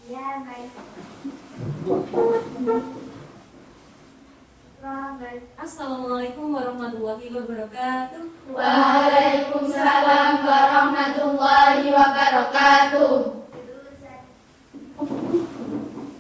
Ya, baik. Assalamualaikum warahmatullahi wabarakatuh. Waalaikumsalam warahmatullahi wabarakatuh.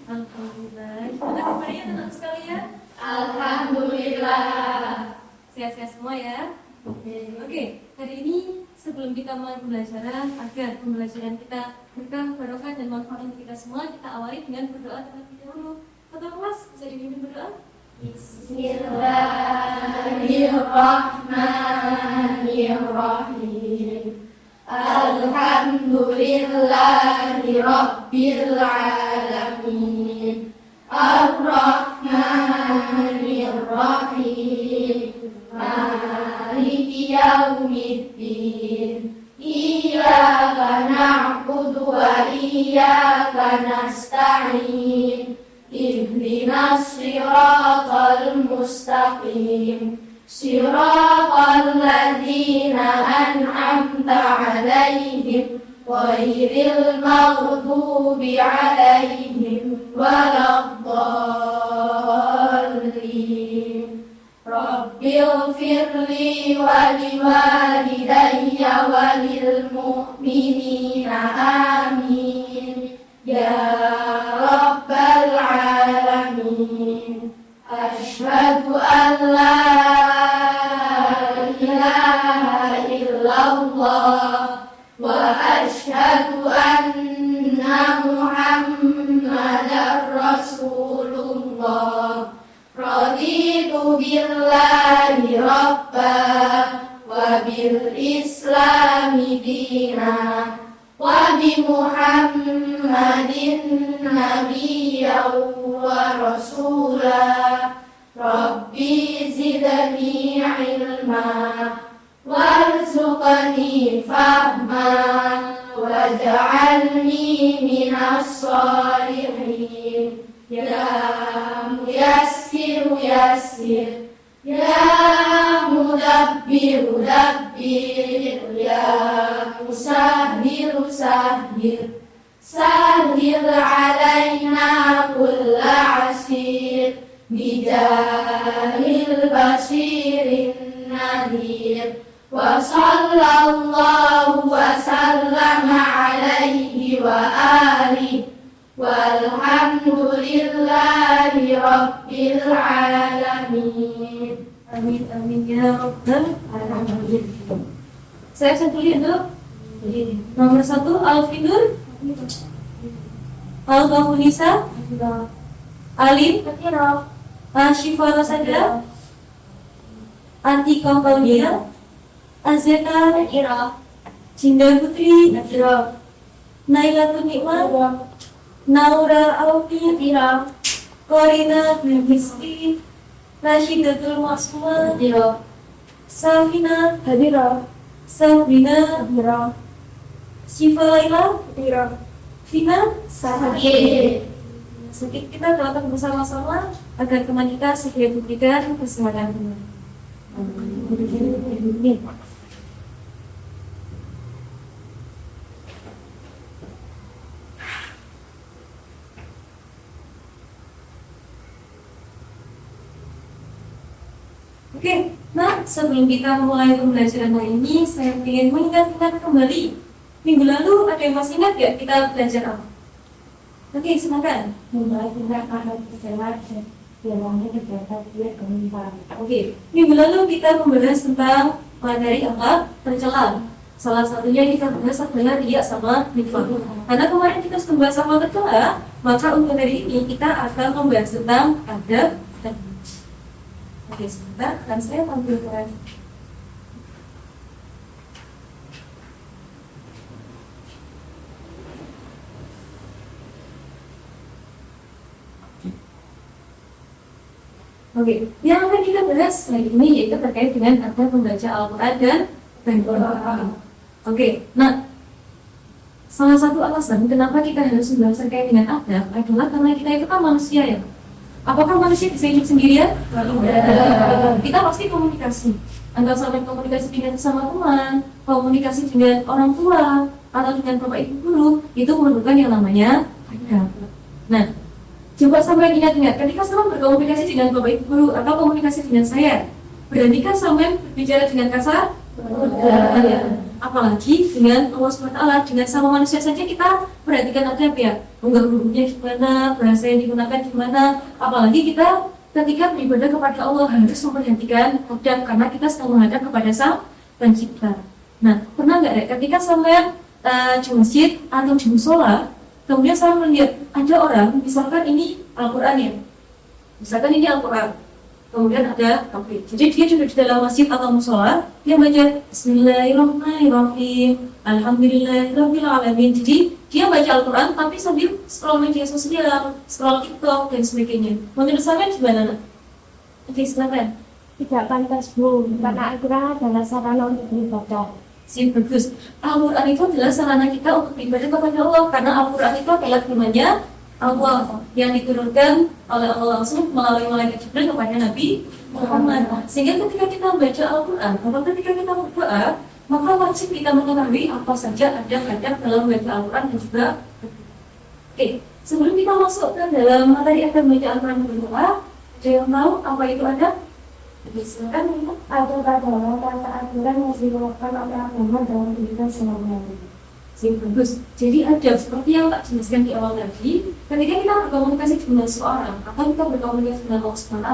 Alhamdulillah. Gimana kabarnya teman sekalian? Alhamdulillah. Sehat-sehat semua ya. Oke, hari ini sebelum kita mulai pembelajaran, agar pembelajaran kita berkah, barokah dan manfaat untuk kita semua, kita awali dengan berdoa terlebih dahulu. Ketua kelas bisa dipimpin berdoa. Bismillahirrahmanirrahim. Alhamdulillahi rabbil alamin. Ar-Rahmanir-Rahim. Maliki yaumiddin. Iyyaka na'budu wa iyyaka nasta'in. Ihdinas siratal mustaqim. Siratal ladzina an'amta 'alaihim ghairil maghdubi 'alaihim waladdallin. Rabbighfirli wa liwalidayya wa lil mu'minina amin. Ya Rabbal Alamin. Asyhadu an la ilaha illallah wa asyhadu anna Muhammadar Rasulullah. Raditu billahi rabba wa bil islami dina wa bi Muhammadin nabiyyan wa rasulah. Rabbi zidni ilma warzuqni fahma waj'alni minas sholihin. Ya Muyassir yassir, Ya Mudabbir dabbir, Ya Musahhir sahhir. Sahhir alaina kulla asir bijahil basirin nadir. Wa sallallahu wa sallama alaihi wa alihi walhamdulillahi rabbil alamin. Amin amin ya rabbal alamin. Saya tulis dulu. Nomor 1 Alfinur, Al-Bahunisa, Alim, Syifa Rosada, Antika Paulia, Azeka, Cinda Putri, Nailatul Nikmat, Naura Aufi, Korina Bilmiski, Rashidatul Masmah, Safina, Sabrina, Syifa Laila, Vina, sedikit kita doakan bersama-sama agar teman kita segera diberikan kesembuhan. Oke, nah sebelum kita mulai pembelajaran hari ini, saya ingin mengingatkan kembali. Minggu lalu ada yang masih ingat ya kita belajar apa? Oke, silakan. Oke, minggu lalu kita membahas tentang materi apa? Tercela. Salah satunya kita bahas adalah riya sama nifaq. Karena kemarin kita sudah bahas sama tercela, maka untuk hari ini kita akan membahas tentang adab dan oke, sebentar, dan saya tampilkan. Oke, yang akan kita bahas hari ini yaitu terkait dengan adab membaca Al-Quran dan doa. Oke, nah salah satu alasan kenapa kita harus membahas terkait dengan adab adalah karena kita itu kan manusia ya. Apakah manusia bisa hidup sendirian? Kita pasti komunikasi. Antara sampai komunikasi dengan sesama teman, komunikasi dengan orang tua, atau dengan bapak ibu guru, itu memerlukan yang namanya adab. Nah, coba sampai ingat-ingat, ketika sama berkomunikasi dengan bapak ibu guru atau komunikasi dengan saya, beranikah sampai berbicara dengan kasar? Apalagi dengan Allah SWT, dengan sama manusia saja kita perhatikan adab ya, mengganggunya gimana, bahasa yang digunakan gimana, apalagi kita ketika beribadah kepada Allah harus memperhatikan adab karena kita sedang menghadap kepada Sang Pencipta. Nah, pernah nggak deh ketika sampai di masjid atau di musola, kemudian saya melihat ada orang, misalkan ini Al-Quran ya, misalkan ini Al-Quran, kemudian ada takbir. Jadi dia duduk di dalam masjid atau musola, dia baca Bismillahirrahmanirrahim, Alhamdulillahirrahmanirrahim. Jadi dia baca Al-Quran tapi sambil scroll media sosial, scroll TikTok dan sebagainya. Menurut saya gimana, nak? Oke, silakan. Tidak pantas, Bu, karena Al-Quran adalah sarana untuk beribadah. Sip, bagus. Al-Quran itu adalah sarana kita untuk beribadah kepada Allah, karena Al-Quran itu adalah firman-Nya Allah yang diturunkan oleh Allah langsung melalui malaikat Jibril kepada Nabi Muhammad. Sehingga ketika kita membaca Al-Quran atau ketika kita berdoa, maka wajib kita mengetahui apa saja adab-adab dalam membaca Al-Quran dan juga oke, sebelum kita masuk ke dalam materi adab membaca Al-Quran dan berdoa, ada yang tahu apa itu adab? Silakan. Adab adalah tata aturan yang dilakukan oleh agama dalam kehidupan sehari-hari. Sing bagus. Jadi adab seperti yang tak jelaskan di awal tadi, ketika kita berkomunikasi dengan seorang atau kita berkomunikasi dengan Allah SWT,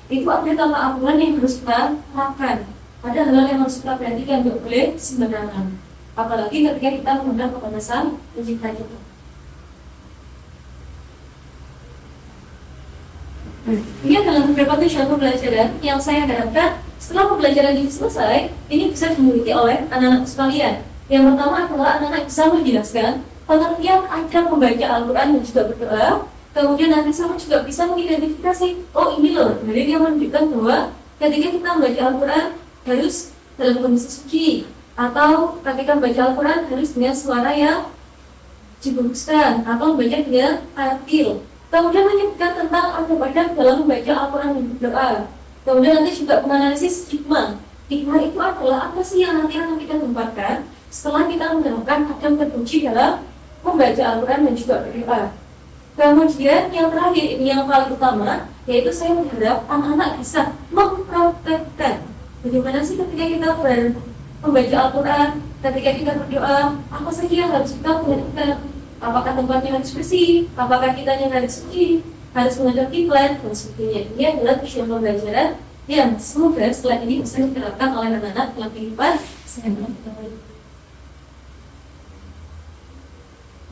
itu ada tata aturan yang harus kita lakukan. Ada hal-hal yang harus kita perhatikan, tidak boleh sembarangan. Apalagi ketika kita menghadap kepada Sang Pencipta kita. Ini adalah beberapa tujuan pembelajaran yang saya harapkan setelah pembelajaran ini selesai, ini bisa dimiliki oleh anak-anak sekalian. Yang pertama adalah anak-anak bisa menjelaskan pengertian adab membaca Al-Quran dan juga berdoa. Kemudian nanti sama juga bisa mengidentifikasi, oh ini loh, jadi dia menunjukkan bahwa ketika kita membaca Al-Quran harus dalam kondisi suci, atau ketika membaca Al-Quran harus dengan suara yang dibaguskan, atau membaca dengan tartil. Kemudian menyebutkan tentang adab-adab dalam membaca Al-Quran dan berdoa. Kemudian nanti juga menganalisis hikmah. Hikmah itu adalah apa sih yang nanti akan kita tempatkan setelah kita menerapkan adab terpuji dalam membaca Al-Quran dan juga berdoa. Kemudian yang terakhir, ini yang paling utama, yaitu saya berharap anak-anak bisa mempraktekkan bagaimana sih ketika kita membaca Al-Quran, ketika kita berdoa, apa saja yang harus kita perhatikan. Apakah tempatnya harus bersih, apakah kita yang harus suci, harus menghadap kiblat dan sebagainya. Ini adalah tujuan pembelajaran yang semoga setelah ini bisa diterapkan oleh anak-anak dalam kehidupan sehari-hari.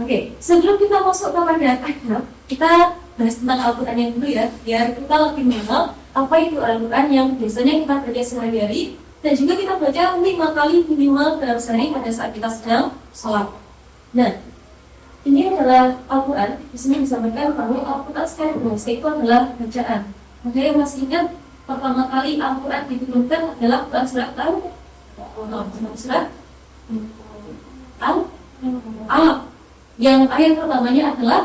Oke, sebelum kita masuk kepada adab, kita bahas tentang Al-Quran yang dulu ya, biar kita lebih mengenal apa itu Al-Quran yang biasanya kita baca sehari-hari dan juga kita baca 5 kali minimal dalam sehari pada saat kita sedang sholat. Nah, ini adalah Al-Quran, di sini disampaikan bahwa Al-Quran secara bahasa itu adalah bacaan. Maka yang masih ingat pertama kali Al-Quran diturunkan adalah Quran surat surat Al-Alaq. Yang ayat pertamanya adalah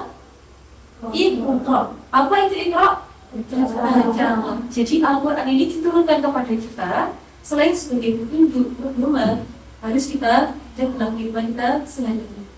Iqra. Apa itu Iqra? Baca. Jadi Al-Quran ini diturunkan kepada kita selain sebagai petunjuk pedoman, harus kita dalam kehidupan kita sehari-hari.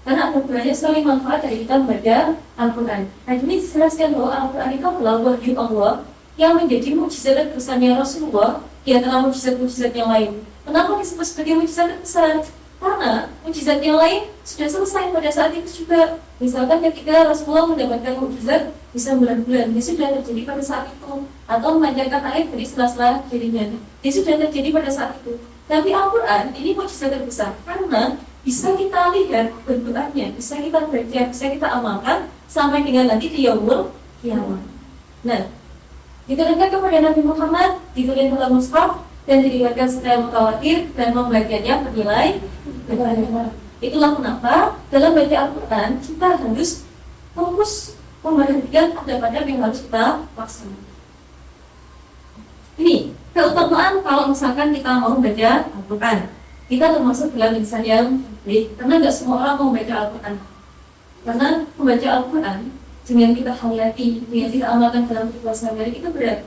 Karena ada banyak sekali manfaat dari kita membaca Al-Quran. Nah, ini dijelaskan bahwa Al-Quran itu adalah wahyu Allah yang menjadi mukjizat terbesarnya Rasulullah di antara mukjizat-mukjizat yang lain. Kenapa disebut sebagai mukjizat terbesar? Karena mukjizat yang lain sudah selesai pada saat itu juga. Misalkan ketika Rasulullah mendapatkan mukjizat bisa bulan-bulan, dia sudah terjadi pada saat itu. Atau memanjatkan air dari sela-sela dirinya, dia sudah terjadi pada saat itu. Tapi Al-Quran ini mukjizat terbesar karena bisa kita lihat bentukannya, bisa kita baca, bisa kita amalkan sampai dengan nanti di yaumul kiamat. Nah, diturunkan kepada Nabi Muhammad, ditulis dalam mushaf dan diriwayatkan secara mutawatir dan membacanya bernilai benar. Itulah kenapa dalam baca Al-Quran kita harus fokus memperhatikan adab-adab yang harus kita laksanakan. Ini keutamaan kalau misalkan kita mau baca Al-Quran. Kita termasuk dalam insan yang baik, karena tidak semua orang mau baca Al-Quran. Karena membaca Al-Quran dengan kita hayati, dengan kita amalkan dalam kehidupan sehari-hari itu berat.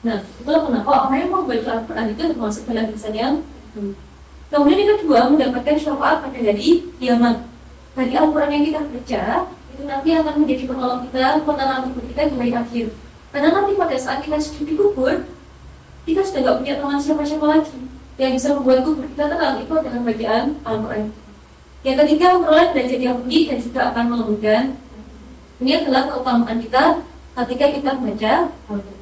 Nah, itulah kenapa orang yang mau baca Al-Quran itu termasuk dalam insan yang baik. Kemudian yang kedua, mendapatkan syafaat pada hari kiamat. Dari Al-Quran yang kita baca, itu nanti akan menjadi penolong kita, penerang hidup kita di hari akhir. Karena nanti pada saat kita sudah dikubur, kita sudah nggak punya teman siapa-siapa lagi. Yang bisa membuat kubur kita tenang itu adalah bacaan Al-Quran. Yang ketiga, memperoleh derajat yang tinggi dan juga akan melembutkan. Ini adalah keutamaan kita ketika kita membaca Al-Quran.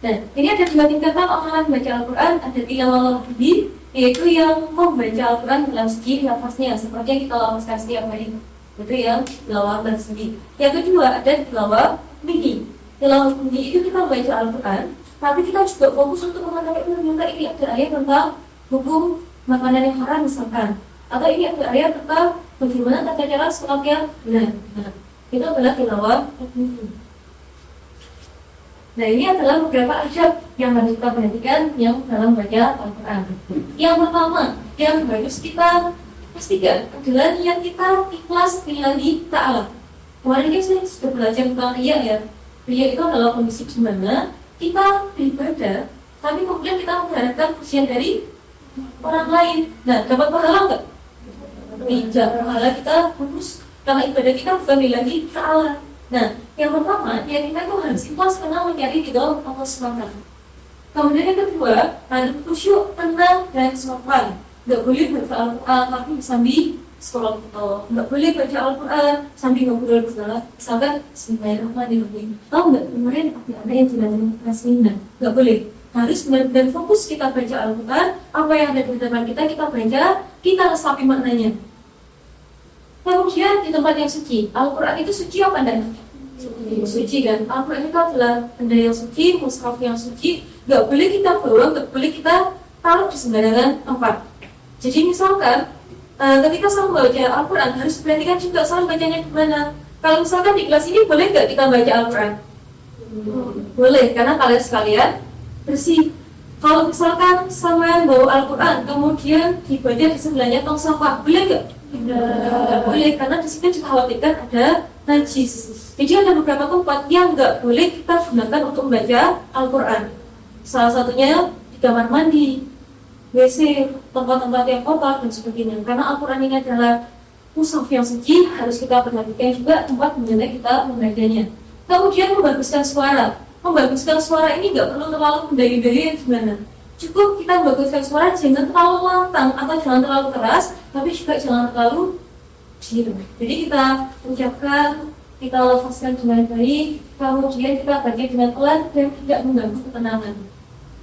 Dan ini ada dua tingkatan orang membaca Al-Quran. Ada tilawah lafzi, yaitu yang membaca Al-Quran dalam segi lafaznya, seperti yang kita lafazkan setiap hari. Itu yang tilawah lafzi. Yang kedua ada tilawah mimpi. Tilawah mimpi itu kita membaca Al-Quran, tapi kita juga fokus untuk mengetahui ternyata ini ada ayat tentang hukum makanan yang haram misalkan, atau ini ada ayat tentang bagaimana tata cara sholat yang benar. Nah, itu adalah tilawah mimpi. Nah, ini adalah beberapa adab yang harus kita perhatikan yang dalam baca Al-Quran. Yang pertama, yang harus kita pastikan adalah niat kita ikhlas lillahi ta'ala. Kemarin saya sudah belajar tentang riya ya. Riya itu adalah kondisi di mana kita beribadah, tapi kemudian kita mengharapkan pujian dari orang lain. Nah, dapat pahala nggak? Tidak, pahala kita fokus karena ibadah kita bukan lillahi ta'ala. Nah, yang pertama, yang kita itu harus ikhlas karena mencari ridho Allah SWT. Kemudian yang kedua, harus khusyuk, tenang, dan sopan. Nggak boleh baca Al-Quran tapi sambil sekolah foto. Nggak boleh baca Al-Quran sambil ngobrol segala. Misalkan Bismillahirrahmanirrahim. Tahu nggak kemarin ada yang jelasin Rasmina? Nggak boleh. Harus benar-benar fokus kita baca Al-Quran. Apa yang ada di depan kita baca, kita resapi maknanya. Kemudian di tempat yang suci, Al-Quran itu suci apa enggak? Suci kan? Al-Quran itu adalah benda yang suci, mushaf yang suci. Nggak boleh kita bawa, nggak boleh kita taruh di sembarangan tempat. Jadi misalkan ketika saya membaca Al-Quran harus perhatikan juga saya bacanya di mana. Kalau misalkan di kelas ini boleh nggak kita baca Al-Quran? Boleh, karena kalian sekalian bersih. Kalau misalkan sampean bawa Al-Quran kemudian dibaca di sebelahnya tong sampah, boleh nggak? Nggak boleh, karena di sini dikhawatirkan ada najis. Jadi ada beberapa tempat yang nggak boleh kita gunakan untuk membaca Al-Quran. Salah satunya di kamar mandi, WC, tempat-tempat yang kotor dan sebagainya. Karena Al-Quran ini adalah mushaf yang suci, harus kita perhatikan juga tempat di mana kita membacanya. Kemudian membaguskan suara. Membaguskan suara ini nggak perlu terlalu mendayu-dayu gimana. Cukup kita membaguskan suara, jangan terlalu lantang atau jangan terlalu keras, tapi juga jangan terlalu diam. Jadi kita ucapkan, kita lafazkan dengan baik, kemudian kita baca dengan pelan dan tidak mengganggu ketenangan.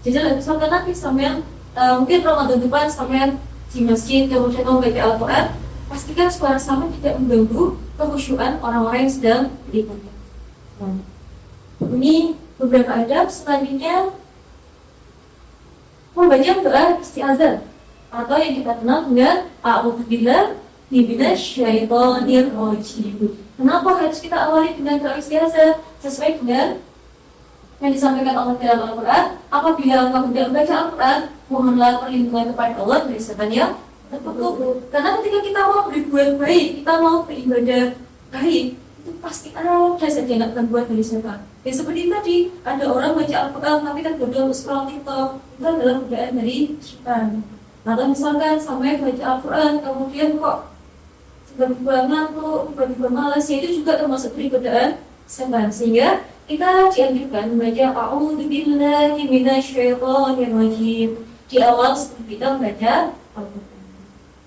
Jadi misalkan nanti sampean mungkin Ramadan depan sampean di masjid kemudian membaca Al-Quran, pastikan suara sampean tidak mengganggu kekhusyuan orang-orang yang sedang beribadah. Ini beberapa adab. Selanjutnya membaca doa isti'adzah atau yang kita kenal dengan a'udzubillahi minasyaitonir rajim. Kenapa harus kita awali dengan doa isti'adzah? Sesuai dengan yang disampaikan Allah dalam Al-Quran, apabila engkau tidak membaca Al-Quran, mohonlah perlindungan kepada Allah dari setan yang terkutuk. Karena ketika kita mau berbuat baik, kita mau beribadah baik, itu pasti ada saja nak terbuat dari setan. Ya seperti tadi, ada orang baca Al-Quran tapi tergoda scroll TikTok, itu adalah godaan dari setan. Atau misalkan sampai baca Al-Quran, kemudian kok tiba-tiba ngantuk, tiba-tiba malas, ya itu juga termasuk dari godaan setan. Sehingga kita dianjurkan membaca a'udzubillahi minasyaitonir rajim di awal sebelum kita membaca Al-Quran.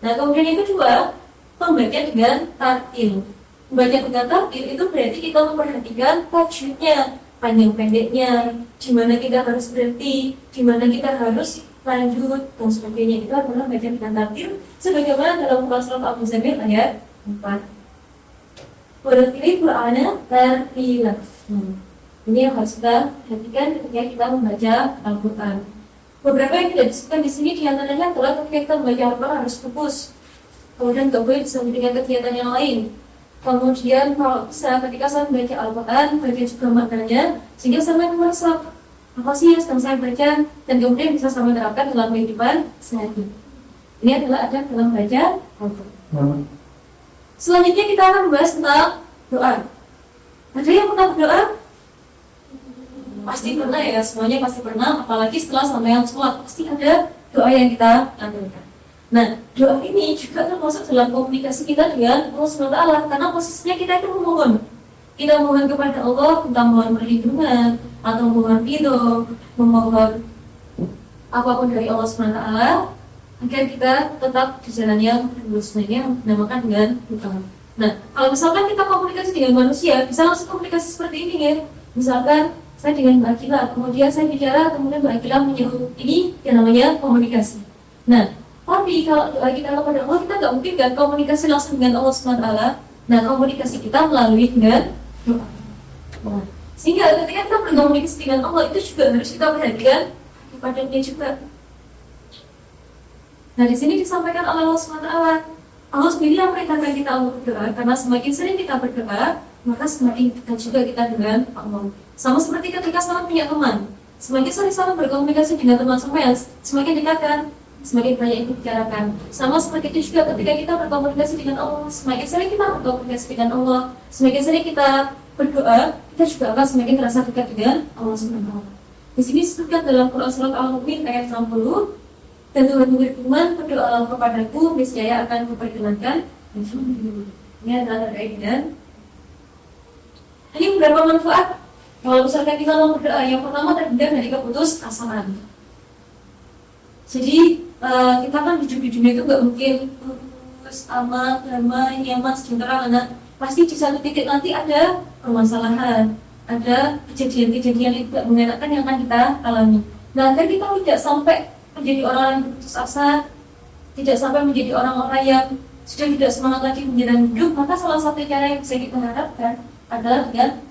Nah, kemudian yang kedua, membaca dengan tartil. Membaca dengan tartil itu berarti kita memperhatikan tajwidnya, panjang pendeknya, di mana kita harus berhenti, di mana kita harus lanjut dan sebagainya. Itu adalah membaca dengan tartil sebagaimana dalam surat Al-Muzammil ayat 4. Warattilil Qur'ana tartila. Ini yang harus kita perhatikan ketika kita membaca Al-Quran. Beberapa yang tidak disebutkan di sini diantaranya adalah ketika kita membaca Al-Quran harus fokus. Kemudian tidak boleh disambung dengan kegiatan yang lain. Kemudian kalau bisa ketika saya membaca Al-Quran, baca juga maknanya, sehingga saya merasa apa sih yang sedang saya baca, dan kemudian bisa saya menerapkan dalam kehidupan sehari-hari. Ini adalah adab dalam baca Al-Quran. Selanjutnya kita akan membahas tentang doa. Ada yang pernah berdoa? Pasti pernah ya, semuanya pasti pernah. Apalagi setelah sampai sholat, pasti ada doa yang kita lakukan. Nah, doa ini juga termasuk dalam komunikasi kita dengan Allah SWT, karena posisinya kita itu memohon. Kita mohon kepada Allah, kita mohon perlindungan, atau mohon ridho, memohon apapun dari Allah SWT, agar kita tetap di jalan yang lurus. Nah, ini yang dinamakan dengan doa. Nah, kalau misalkan kita komunikasi dengan manusia, bisa langsung komunikasi seperti ini ya. Misalkan saya dengan Mbak Akila, kemudian saya bicara, kemudian Mbak Akila menyebut, ini yang namanya komunikasi. Nah, tapi kalau doa kita kepada Allah, kita nggak mungkin kan komunikasi langsung dengan Allah SWT. Nah, komunikasi kita melalui dengan doa. Nah, sehingga ketika kita berkomunikasi dengan Allah, itu juga harus kita perhatikan kepadanya juga. Nah, di sini disampaikan oleh Allah SWT. Allah sendiri yang perintahkan kita untuk berdoa, karena semakin sering kita berdoa, maka semakin dekat juga kita dengan Allah. Sama seperti ketika saling punya teman, semakin sering saling berkomunikasi dengan teman sampai semakin dekat kan, semakin banyak yang dibicarakan. Sama seperti itu juga ketika kita berkomunikasi dengan Allah, semakin sering kita berkomunikasi dengan Allah, semakin sering kita berdoa, kita juga akan semakin terasa dekat dengan Allah SWT. Di sini disebutkan dalam Quran Surat Al-Mu'min ayat 60, dan Tuhan berfirman, berdoalah kepadaku, niscaya akan kuperkenankan. Ini adalah kaidah. Ini beberapa manfaat. Kalau misalkan kita mau berdoa, yang pertama terhindar dari keputusasaan. Jadi kita kan hidup di dunia itu nggak mungkin terus aman, damai, nyaman, sejahtera, karena pasti di satu titik nanti ada permasalahan, ada kejadian-kejadian yang tidak mengenakan yang akan kita alami. Nah, agar kita tidak sampai menjadi orang yang putus asa, tidak sampai menjadi orang-orang yang sudah tidak semangat lagi menjalani hidup, maka salah satu cara yang bisa kita harapkan adalah dengan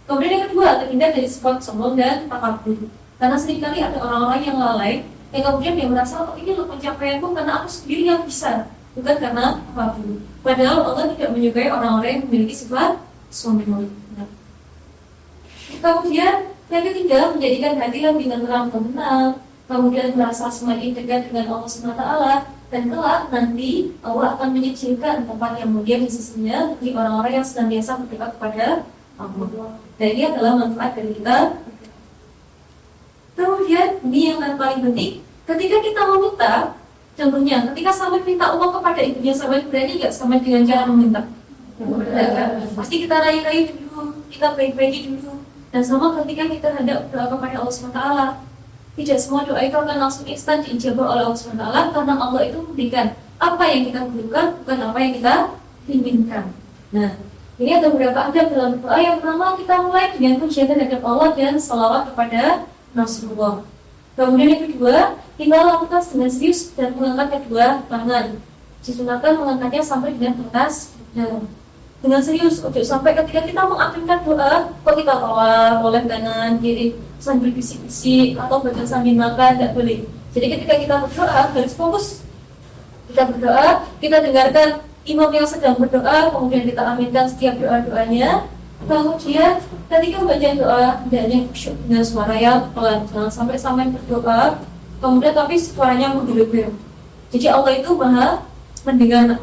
Kemudian yang kedua, terhindar dari sifat sombong dan takabur. Karena seringkali ada orang-orang yang lalai, yang kemudian dia merasa, oh ini loh pencapaianku karena aku sendiri yang bisa, bukan karena takabur. Padahal Allah tidak menyukai orang-orang yang memiliki sifat sombong. Kemudian yang ketiga, menjadikan hati lebih tenteram dan tenang, kemudian merasa semakin dekat dengan Allah SWT, dan kelak nanti Allah akan menyediakan tempat yang mulia di sisinya bagi orang-orang yang senantiasa berdekat kepada Allah. Dan ini adalah manfaat dari kita. Kemudian ini yang paling penting, ketika kita meminta, contohnya ketika sampai minta uang kepada ibunya, sampai berani nggak sampai dengan cara meminta? Pasti kita rayu-rayu dulu, kita baik-baiki dulu. Dan sama ketika kita hendak berdoa kepada Allah SWT, tidak semua doa itu akan langsung instan diijabah oleh Allah SWT, karena Allah itu memberikan apa yang kita butuhkan, bukan apa yang kita inginkan. Nah, ini ada beberapa adab dalam doa. Yang pertama, kita mulai dengan pujian terhadap Allah dan salawat kepada Rasulullah. Kemudian yang kedua, kita lakukan dengan serius dan mengangkat kedua tangan. Disunahkan mengangkatnya sampai dengan atas dalam. Dengan serius, untuk sampai ketika kita mengakhirkan doa, kok kita tolak oleh kanan kiri sambil bisik-bisik atau bahkan sambil makan, tidak boleh. Jadi ketika kita berdoa, harus fokus. Kita berdoa, kita dengarkan imam yang sedang berdoa, kemudian kita aminkan setiap doa-doanya. Kemudian ketika membaca doa, hendaknya khusyuk dengan suara yang pelan, jangan sampai berdoa kemudian tapi suaranya menggelegar. Jadi Allah itu maha mendengar.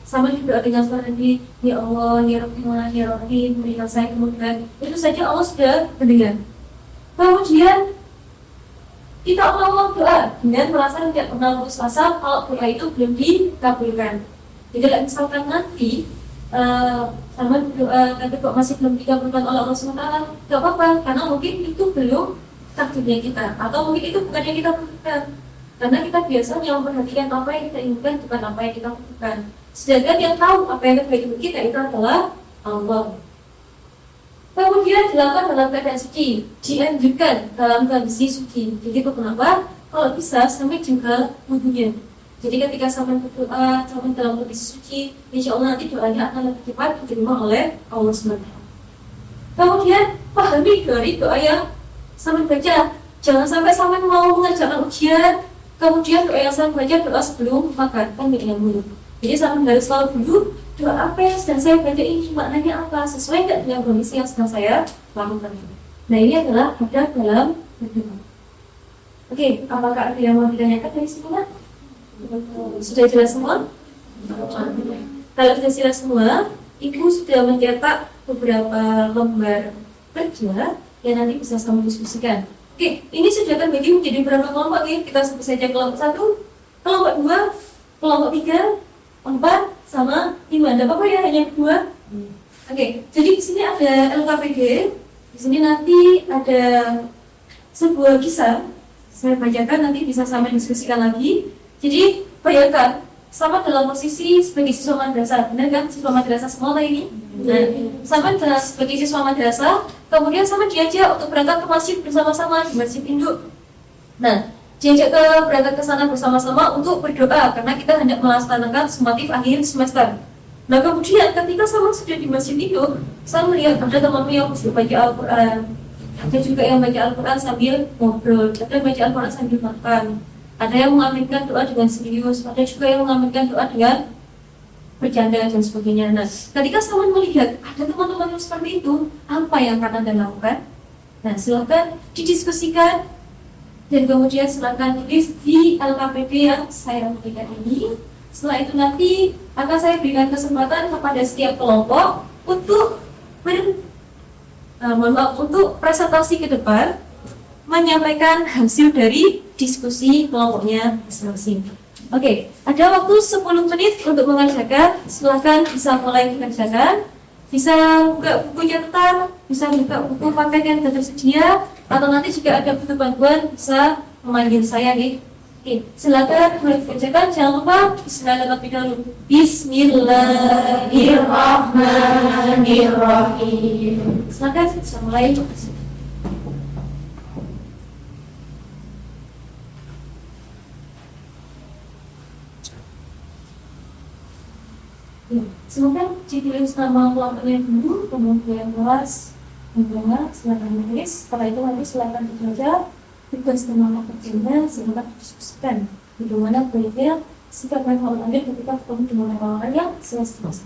Sama berdoa dengan suara di ya Allah, ya Rahman, ya Rahim, berikan saya kemudahan. Itu saja Allah sudah mendengar. Kemudian kita ulang doa dengan merasa tidak pernah putus asa kalau doa itu belum dikabulkan. Jadi misalkan nanti sama doa tapi kok masih belum dikabulkan oleh Allah SWT, tidak apa-apa, karena mungkin itu belum takdirnya kita, atau mungkin itu bukan yang kita butuhkan. Karena kita biasanya memperhatikan apa yang kita inginkan, bukan apa yang kita butuhkan. Sedangkan yang tahu apa yang terbaik untuk kita itu adalah Allah. Kemudian dilakukan dalam keadaan suci, dianjurkan dalam kondisi suci. Jadi itu kenapa? Kalau bisa sampai juga wudhunya. Jadi ketika sampai berdoa, sampai dalam kondisi suci, insya Allah nanti doanya akan lebih cepat diterima oleh Allah SWT. Kemudian pahami dari doa yang sampai baca. Jangan sampai mau mengerjakan ujian, kemudian doa yang sampai baca doa sebelum makan, kan dengan mulut. Jadi sampai harus selalu dulu doa apa yang sedang saya baca ini maknanya apa, sesuai nggak dengan kondisi yang sedang saya lakukan. Nah ini adalah adab dalam berdoa. Oke, apakah ada yang mau ditanyakan dari semua? Sudah jelas semua? Kalau sudah jelas semua, Ibu sudah mencetak beberapa lembar kerja yang nanti bisa kamu diskusikan. Oke, ini sudah terbagi menjadi beberapa kelompok nih. Kita sebut saja kelompok 1. kelompok 2, kelompok 3, 4, sama 5. Tidak apa-apa ya, hanya 2. Oke, jadi di sini ada LKPD. Di sini nanti ada sebuah kisah. Saya bacakan, nanti bisa sama diskusikan lagi. Jadi bayangkan sama dalam posisi sebagai siswa madrasah, benar kan? Siswa madrasah semua ini. Nah, sama sebagai siswa madrasah, kemudian sama diajak untuk berangkat ke masjid bersama-sama di masjid induk. Nah, diajak berangkat ke sana bersama-sama untuk berdoa karena kita hendak melaksanakan sumatif akhir semester. Nah, kemudian ketika sama sudah di masjid induk, saya melihat ada teman yang baca Al-Quran. Ada juga yang baca Al-Quran sambil ngobrol, ada yang baca Al-Quran sambil makan. Ada yang mengaminkan doa dengan serius, ada juga yang mengaminkan doa dengan bercanda dan sebagainya. Nah, ketika saya melihat ada teman-teman yang seperti itu, apa yang akan Anda lakukan? Nah, silakan didiskusikan dan kemudian silakan tulis di LKPD yang saya berikan ini. Setelah itu nanti akan saya berikan kesempatan kepada setiap kelompok untuk untuk presentasi ke depan, menyampaikan hasil dari diskusi kelompoknya masing-masing. Oke, ada waktu 10 menit untuk mengerjakan. Silahkan bisa mulai mengerjakan. Bisa buka buku catatan, bisa buka buku paket yang sudah tersedia, atau nanti jika ada butuh bantuan bisa memanggil saya nih. Oke, silakan mulai mengerjakan. Jangan lupa Bismillahirrahmanirrahim. Bismillahirrahmanirrahim. Silakan bisa mulai. Silakan ditulis nama kelompoknya dulu, kemudian kelas, kemudian silakan menulis. Setelah itu nanti silakan dibaca tugas nama kecilnya, silakan didiskusikan bagaimana baiknya sikap yang harus ambil ketika ketemu dengan orang yang selesai.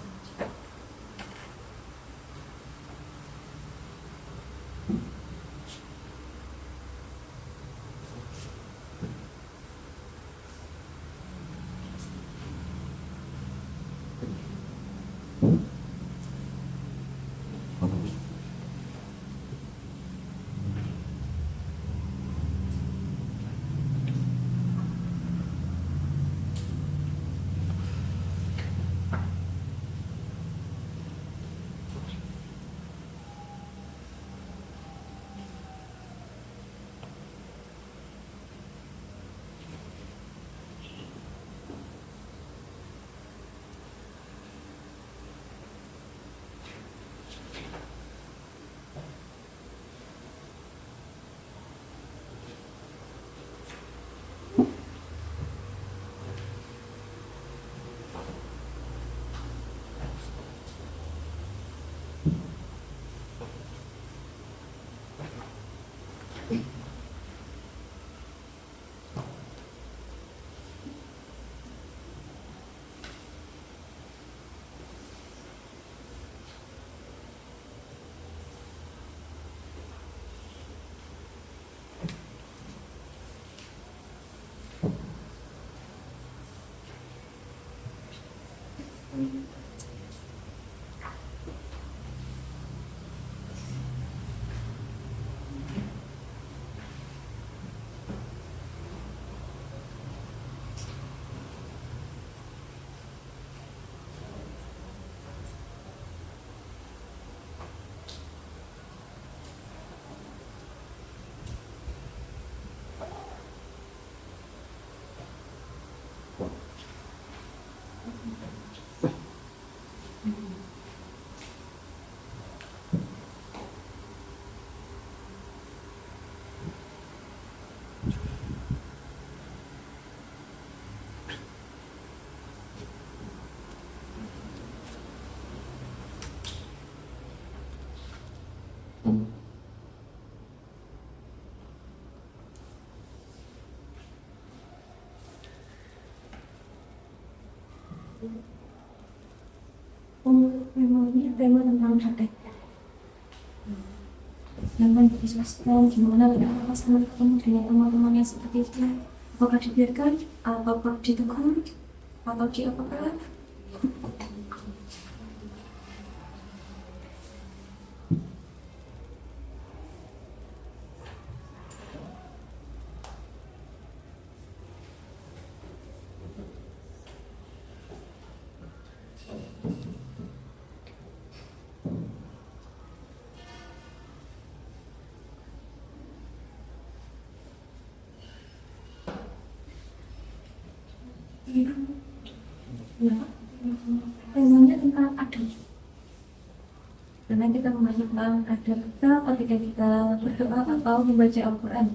Memangnya tema tentang praktek yang didiskusikan gimana pasangan ketemu dengan teman-teman yang seperti itu, apakah dibiarkan, apakah ditegur, atau diapakan? Ya, temanya tentang adab. Karena kita membahas tentang adab kita ketika kita berdoa atau membaca Al-Quran.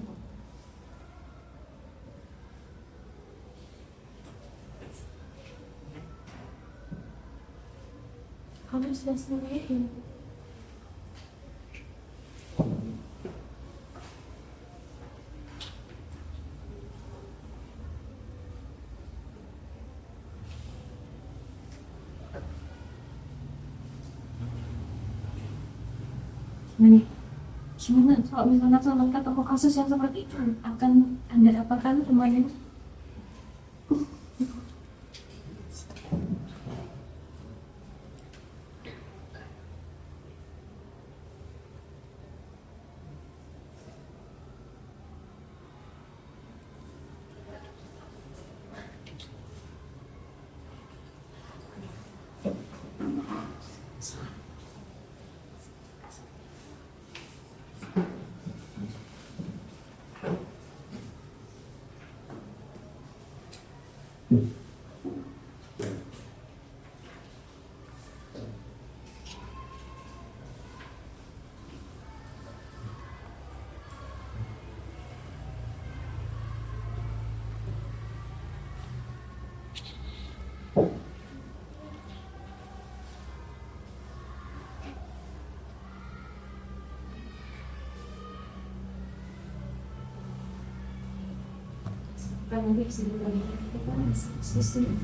Kamu selesai ini. Nah, gimana kalau misalnya teman ketemu kasus yang seperti itu akan Anda apakan temannya? Nanti bisa diberikan sistem.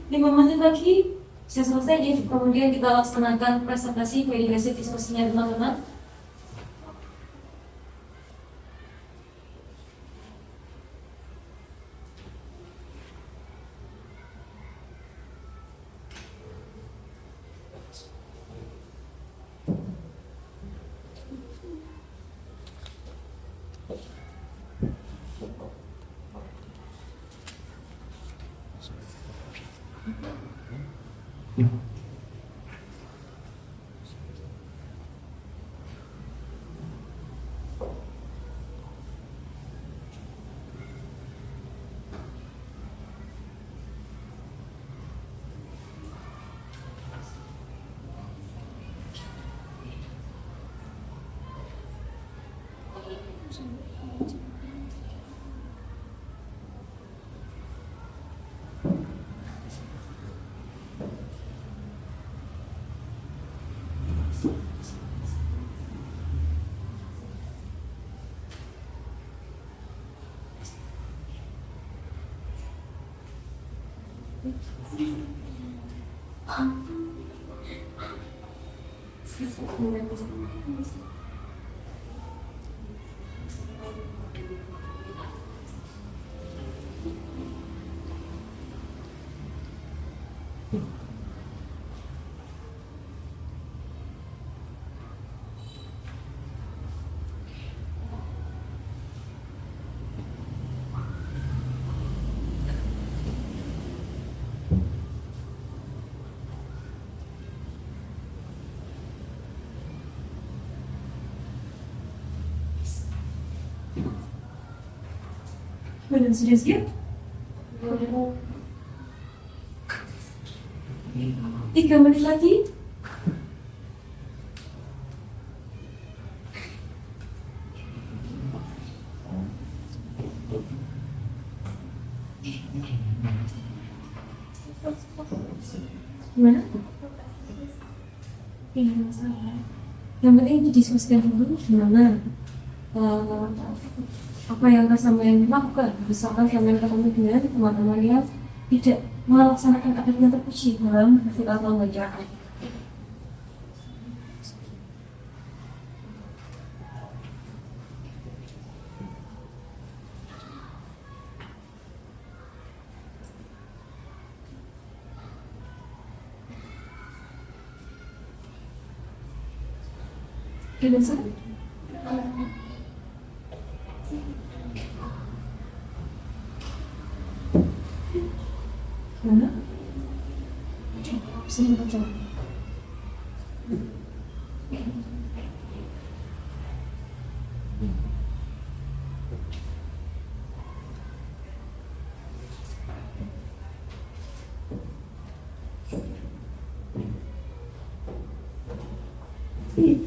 Lima menit lagi bisa selesai ya. Kemudian kita laksanakan presentasi validasi diskusinya teman-teman. Sudah siap? 3 menit lagi. Gimana? Iya, masalah. Yang penting didiskusikan dulu gimana apa yang sampean lakukan. Misalkan sampean ketemu dengan teman-teman yang tidak melaksanakan akadnya terpuji dalam hasil atau bacaan. Tidak sih? Mana? Sini baca.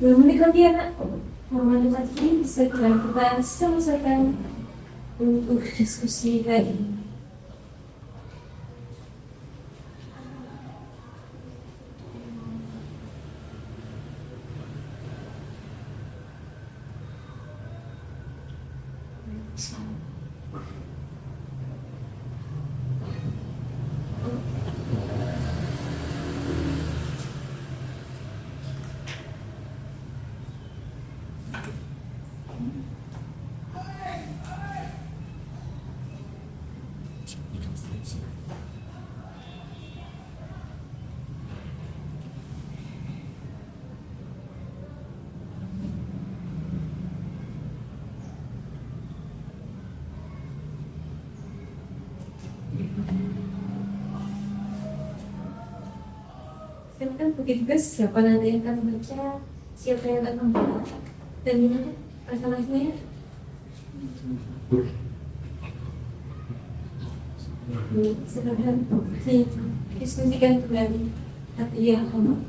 Menit lagi ya nak. Menit lagi setelah kita selesaikan untuk diskusi hari ini. Kan begitu guys, siapa nanti yang akan baca, siapa yang akan membaca, dan gimana masalahnya? Silahkan diskusikan kembali hati yang kamu.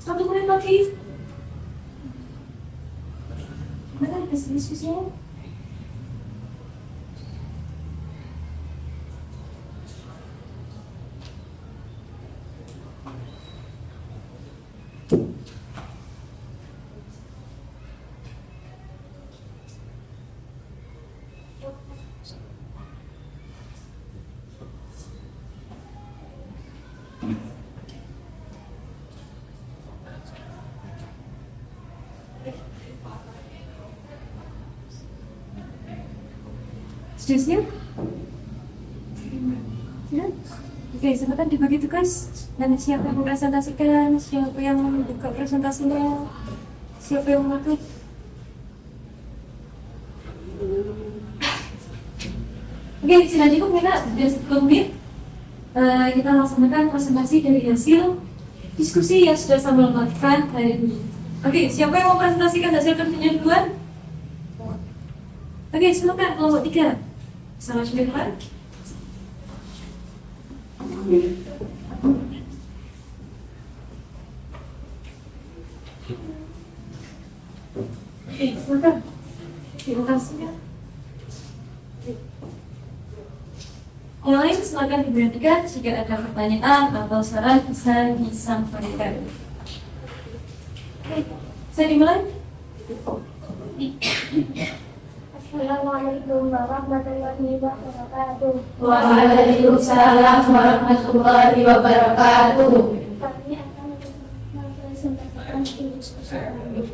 Satu menit lagi. Mana diskusinya? Seriusnya? Ya? Oke, kesempatan dibagi tugas. Dan siapa yang mempresentasikan, siapa yang membuka presentasinya, siapa yang menutup. Oke, selanjutnya kita sudah 10 menit. Kita laksanakan presentasi dari hasil diskusi yang sudah saya lakukan hari ini. Oke, siapa yang mau presentasikan hasil kerjanya duluan? Oke, silakan kelompok 3. Sama sebentar. Oke, silakan. Terima kasih ya. Yang lain silakan diberhentikan jika ada pertanyaan atau saran bisa disampaikan. Oke, saya dimulai. Assalamualaikum warahmatullahi wabarakatuh. Waalaikumsalam warahmatullahi wabarakatuh. Kami akan mempresentasikan diskusi kami.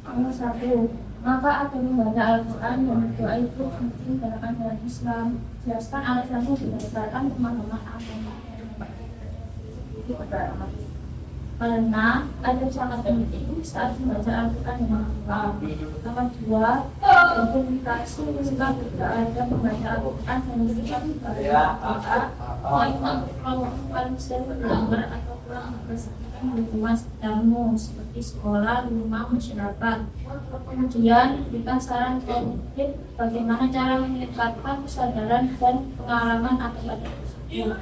Nomor 1. Maka ada membaca Al-Quran dan berdoa itu penting dalam Islam. Jelaskan alasannya berdasarkan pemahaman agama. Itu pertama. karena ada sangat penting saat membaca Al-Quran dengan lengkap. Nomor 2, komunikasi sebab tidak ada membaca Al-Quran dan berbicara kalau paling sering bergambar atau kurang memperhatikan lingkungan sekitarmu seperti sekolah, rumah, masyarakat. Kemudian kita saran konkret bagaimana cara meningkatkan kesadaran dan pengalaman atas tersebut.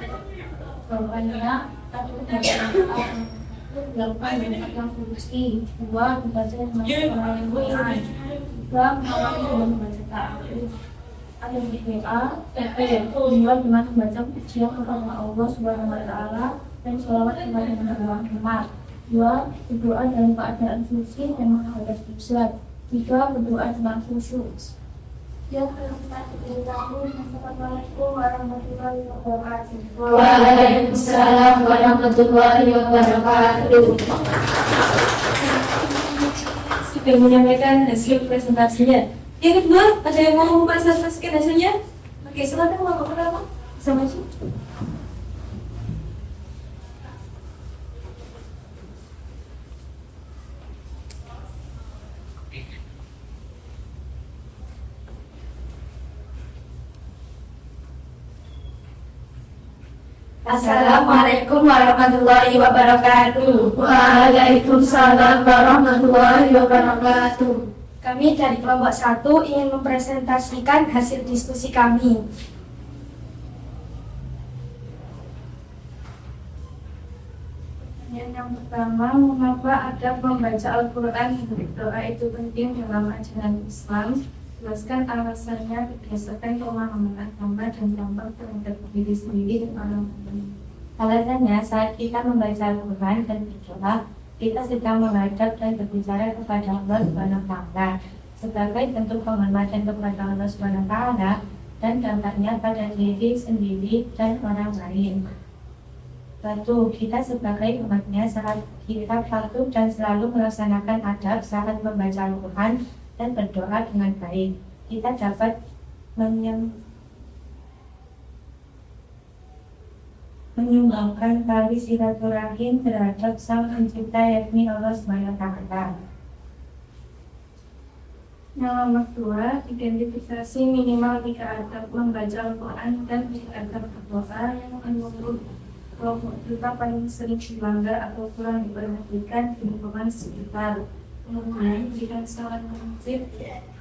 Jawabannya, satu membaca Al-Quran dilakukan dengan fungsi, 2 membaca dengan Al-Quran, 3 mengalami dengan membaca ta'aruf, ada berdoa, 2 dengan membaca pujian kepada Allah Subhanahu wa Ta'ala dan sholawat kepada Nabi Muhammad, 2 berdoa dalam keadaan suci dan menghadap kiblat, 3 berdoa dengan khusyuk. Assalamualaikum warahmatullahi wabarakatuh. Waalaikumsalam warahmatullahi wabarakatuh. Sudah menyampaikan hasil presentasinya. Yang kedua, ada yang mau mempresentasikan hasilnya? Oke, silakan Bapak pertama. Sama sih. Assalamualaikum warahmatullahi wabarakatuh. Waalaikumsalam warahmatullahi wabarakatuh. Kami dari kelompok 1 ingin mempresentasikan hasil diskusi kami. Yang pertama, mengapa ada membaca Al-Quran dan berdoa itu penting dalam ajaran Islam? Jelaskan alasannya berdasarkan pemahaman agama dan dampak terhadap diri sendiri dan orang lain. Alasannya, saat kita membaca Al-Quran dan berdoa, kita sedang menghadap dan berbicara kepada Allah Subhanahu wa Ta'ala sebagai bentuk penghormatan kepada Allah Subhanahu wa Ta'ala dan dampaknya pada diri sendiri dan orang lain. Satu, kita sebagai umatnya saat kita patuh dan selalu melaksanakan adab saat membaca Al-Quran dan berdoa dengan baik. Kita dapat menyumbangkan tali silaturahim terhadap Sang Pencipta yakni Allah Subhanahu wa Ta'ala. Yang nomor 2, identifikasi minimal 3 adab membaca Al-Quran dan 3 adab berdoa yang menurut kelompok kita paling sering dilanggar atau kurang diperhatikan di lingkungan sekitar. Kemudian jika sangat prinsip,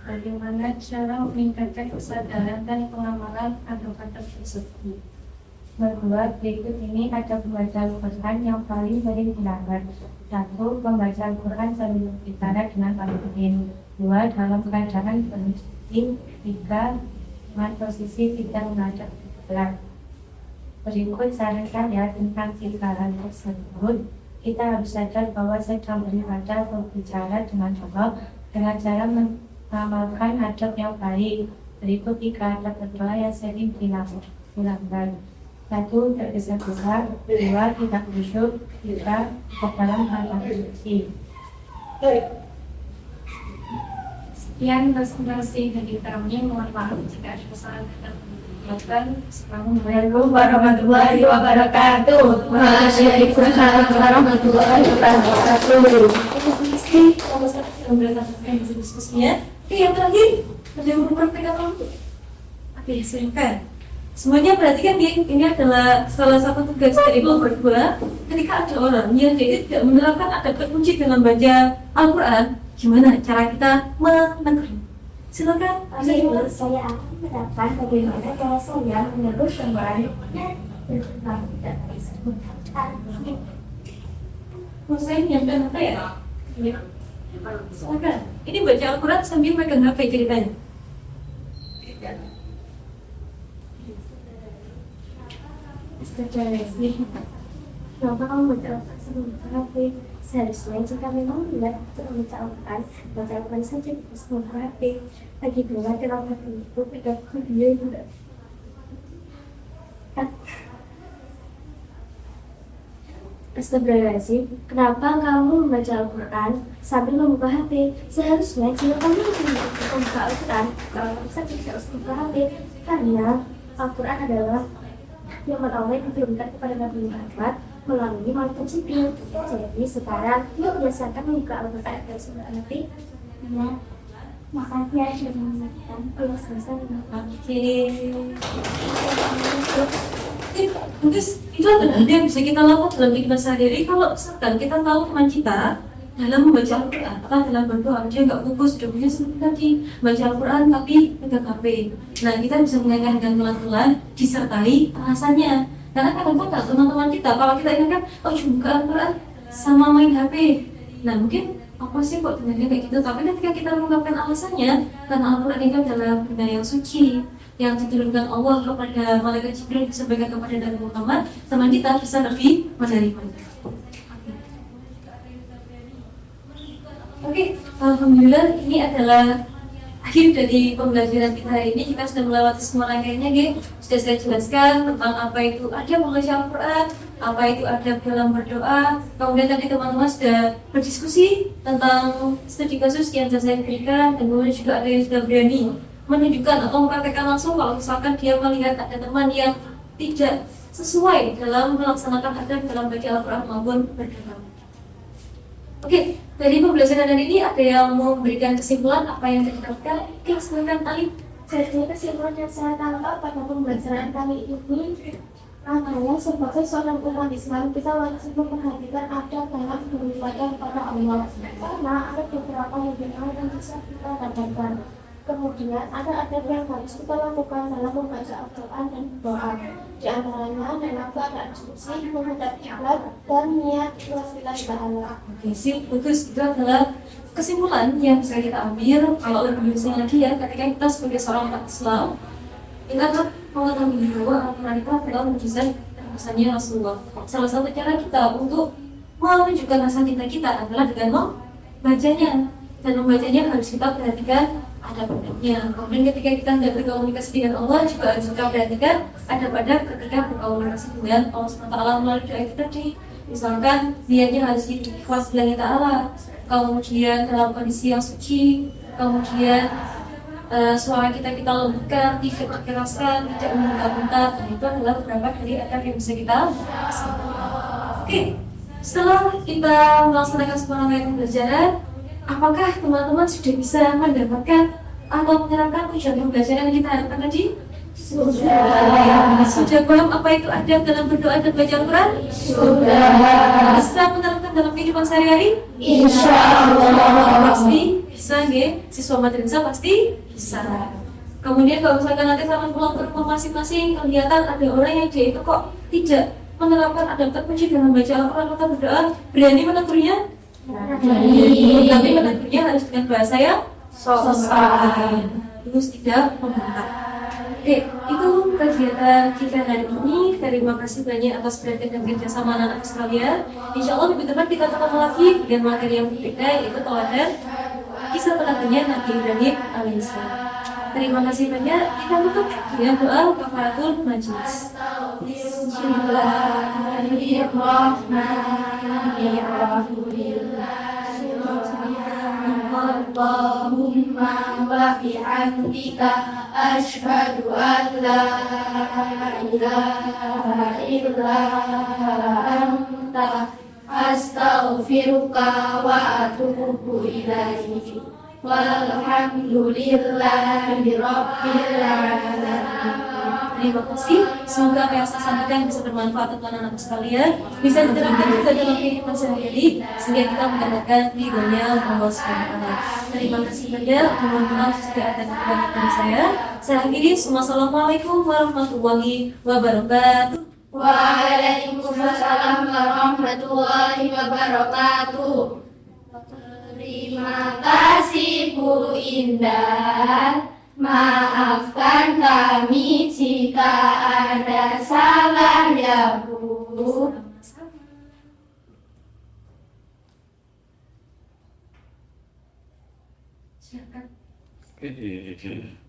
bagaimana cara meningkatkan kesadaran dan pengamalan adab-adab tersebut. Kedua, berikut ini ada pembaca Al-Quran yang paling sering dilanggar. 1. Membaca Al-Quran sambil berbicara dengan pemimpin. 2. Dalam keadaan berhenti. 3. Dengan posisi tidak menghadap kiblat. Berikut saran saya tentang 3 hal tersebut. Kita harus sadar bahwa sedang beribadah atau berbicara dengan Allah dengan cara mengamalkan adab yang baik. Berikut 3 adab berdoa yang sering dilanggar. 1. Tergesa-gesa. 2. Tidak khusyuk. 3. Dalam keadaan suci. Sekian presentasi dari kami. Mohon maaf jika ada kesalahan dan Assalamualaikum warahmatullahi wabarakatuh. Waalaikumsalam warahmatullahi wabarakatuh. Kalau saya sudah mempresentasikan hasil diskusinya. Oke, yang terakhir, ada yang mau mempraktekkan apa? Oke, silakan. Semuanya perhatikan ini adalah salah satu tugas dari kelompok 2. Ketika ada orang yang dia tidak menerapkan adab terkunci dalam baca Al-Quran, gimana cara kita menegur? Silakan. Saya akan menerapkan bagaimana cara saya menegur sembaran dan berkembang tidak disebutkan. Mau saya menyampaikan apa ya? Silakan. Ini baca Al-Quran sambil megang HP ceritanya. Kenapa kamu baca Al-Quran sebelum HP? Seharusnya jika memang tidak membaca Al-Quran, baca Al-Quran saja sebelum HP. Lagi pula kenapa itu tidak video juga. Astagfirullahaladzim, kenapa kamu membaca Al-Quran sambil membuka HP? Seharusnya jika kamu membuka Al-Quran, kalau saja tidak usah membuka HP, karena Al-Quran adalah firman Allah yang diberikan kepada Nabi Muhammad. melalui monitor sipil. Jadi sekarang yuk biasakan membuka Al-Quran dan surat Al-Fatih. Ya, makasih ya sudah menonton. Kalau selesai Oke. Terus itu adalah yang bisa kita lakukan dalam kehidupan sehari-hari. Kalau misalkan kita tahu teman kita dalam membaca Al-Quran atau dalam berdoa, dia nggak fokus, dia punya seperti tadi baca Al-Quran tapi pegang HP. Nah, kita bisa mengingatkan dengan pelan-pelan disertai alasannya. Karena kadang-kadang teman-teman kita, kalau kita ingatkan, oh cuma buka Al-Quran sama main HP. Nah, mungkin apa sih kok dengannya kayak gitu? Tapi ketika kita mengungkapkan alasannya, karena Al-Quran itu adalah benda yang suci, yang diturunkan Allah kepada malaikat Jibril disampaikan kepada Nabi Muhammad, teman kita bisa lebih menerimanya. Oke, alhamdulillah ini adalah akhir dari pembelajaran kita hari ini. Kita sudah melewati semua rangkaiannya, sudah saya jelaskan tentang apa itu adab membaca Al-Quran, apa itu adab dalam berdoa. Kemudian tadi teman-teman sudah berdiskusi tentang studi kasus yang sudah saya berikan, dan kemudian juga ada yang sudah berani menunjukkan atau mempraktekkan langsung kalau misalkan dia melihat ada teman yang tidak sesuai dalam melaksanakan adab dalam baca Al-Quran maupun berdoa. Oke, dari pembelajaran hari ini ada yang mau memberikan kesimpulan apa yang kita dapatkan? Oke, silakan Ali. Jadi kesimpulan yang saya tangkap pada pembelajaran kali ini adalah sebagai seorang umat Islam kita wajib memperhatikan adab dalam beribadah kepada Allah, karena ada beberapa hal yang bisa kita dapatkan. Kemudian ada adab yang harus kita lakukan dalam membaca Al-Quran dan berdoa. Di antaranya dalam keadaan suci, menghadap kiblat, dan niat lillahi ta'ala. Oke, sip, bagus. Itu adalah kesimpulan yang bisa kita ambil. Kalau lebih biasanya lagi ya, ketika kita sebagai seorang umat Islam, kita harus mengetahui bahwa Al-Quran itu adalah mujizat pesannya Rasulullah. Salah satu cara kita untuk menunjukkan rasa cinta kita adalah dengan membacanya. Dan membacanya harus kita perhatikan adab-adabnya. Kemudian ketika kita hendak berkomunikasi dengan Allah juga harus kita perhatikan adab-adab ketika berkomunikasi dengan Allah SWT melalui doa itu tadi. Misalkan niatnya harus ikhlas lillahi ta'ala, kemudian dalam kondisi yang suci, kemudian suara kita lembutkan, tidak dikeraskan, tidak memuntah-muntah. Dan itu adalah beberapa dari adab yang bisa kita laksanakan. Oke, setelah kita melaksanakan semua rangkaian pembelajaran, apakah teman-teman sudah bisa mendapatkan atau menerapkan tujuan pembelajaran yang kita harapkan tadi? Sudah paham apa itu adab dalam berdoa dan baca Al-Quran? Sudah. Bisa menerapkan dalam kehidupan sehari-hari? Insya Allah. Pasti bisa, nggih. Siswa madrasah pasti bisa. Kemudian kalau misalkan nanti sama pulang ke rumah masing-masing, kelihatan ada orang yang dia itu kok tidak menerapkan adab terkunci dalam baca Al-Quran atau berdoa, berani menegurnya? Tapi menegurnya harus dengan bahasa yang sopan, terus tidak membentak. Oke, itu kegiatan kita hari ini. Terima kasih banyak atas perhatian dan kerjasama anak-anak sekalian. Insya Allah minggu depan kita ketemu lagi dengan materi yang berbeda, yaitu teladan kisah teladannya Nabi Ibrahim alaihissalam. Terima kasih banyak. Kita tutup dengan doa kafaratul majelis. Allahumma wa bihamdika asyhadu an la ilaha illa anta astaghfiruka wa atubu ilaik. Walhamdulillahi rabbil alamin. Terima kasih. Semoga apa yang saya sampaikan bisa bermanfaat untuk anak-anak sekalian, bisa diterapkan juga dalam kehidupan sehari-hari, sehingga kita mendapatkan ridhonya Allah SWT. Terima kasih banyak. Mohon maaf jika ada kekurangan dari saya. Saya akhiri. Wassalamualaikum warahmatullahi wabarakatuh. Waalaikumsalam warahmatullahi wabarakatuh. Terima kasih Bu Indah. Maafkan kami jika ada salah ya Bu. Silakan. Oke.